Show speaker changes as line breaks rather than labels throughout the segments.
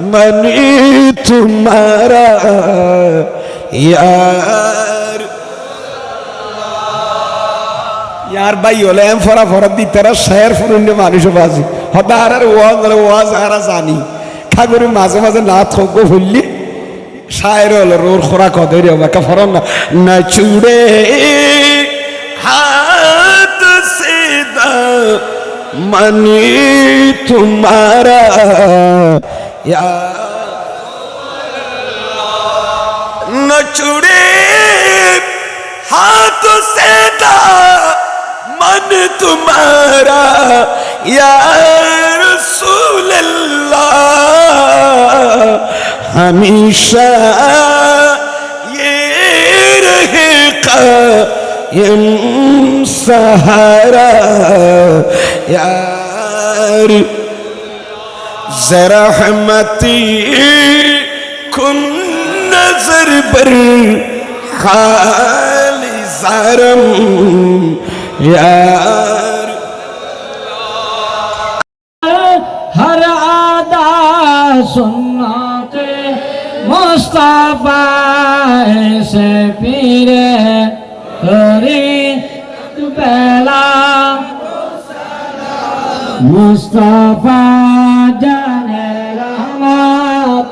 money तुम्हारा यार यार भाई होले एम फरा फरत दी तेरा शहर फुरुंडे मानुष बाजी हदार ওয়াজ হারা জানি খাগরে মাঝে মাঝে না থগো হইলি শায়ের হলো রোর খোরা কদরে বাকা ফরন না চুড়ে হাত সিদা मनी तुम्हारा न चुड़े हाथ से दा मन तुम्हारा या रसूल अल्लाह हमेशा ये रहेगा सहारा यार जरा रहमती कुन नजर पर खाली ज़रम यार
हर आदा सुन्नते मुस्तफा से पीरे हरी बेला मुस्तफा जाने रहमत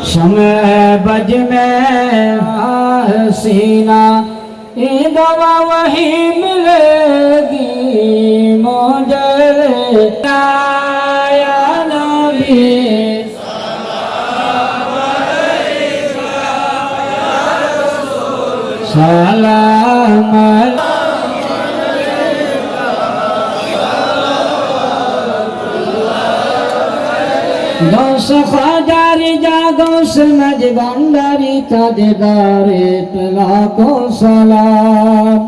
शमे बज में हसीना दवा वही मिलेगी मुझे या नबी सलाम दोष ख्वाजारी जा दोष नजगंडारी ताजेदारे लाखो सलाम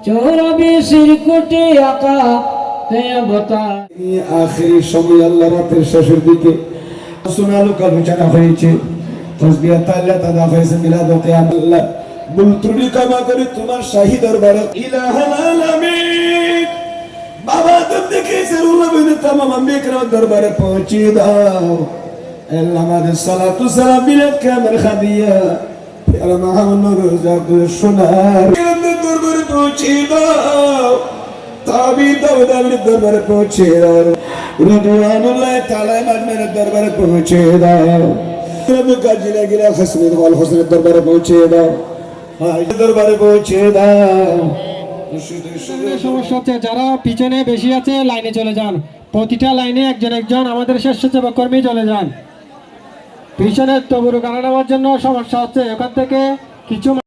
चोर भी सिर कुटे आका ते बता
आखिरी समय আল্লাহ রাতের শেষের দিকে সুনালু কালুচানা হয়েছে তাসবিহ তাআলা তাদা হয়েছে মিলাদ ও কিয়াম আল্লাহ ভুল ত্রুটি ক্ষমা করে তোমার শাহী দরবারে ইলাহুল আলামিন বাবা তুমি দেখে সেরুল্লাহ বিন তামাম আম্বিয়া দরবারে পৌঁছে দাও আল্লাহ আমাদের সালাতু সালাম মিলাদ কামের খাদিয়া আল্লাহ মুহাম্মদ রাসূল সোনার দরবারে পৌঁছে দাও তাবি দাউদের দরবারে পৌঁছে দাও রিদওয়ানুল্লাহ তাআলা মেরে দরবারে পৌঁছে দাও তুমি কাজী লাগিলা হাসনুল ওয়াল হোসেনের দরবারে পৌঁছে দাও দরবারে পৌঁছে দাও
সমস্যা হচ্ছে যারা পিছনে বেশি আছে লাইনে চলে যান প্রতিটা লাইনে একজন একজন আমাদের স্বেচ্ছাসেবক কর্মী চলে যান পিছনে তবুরু গানা নেওয়ার জন্য সমস্যা হচ্ছে এখান থেকে কিছু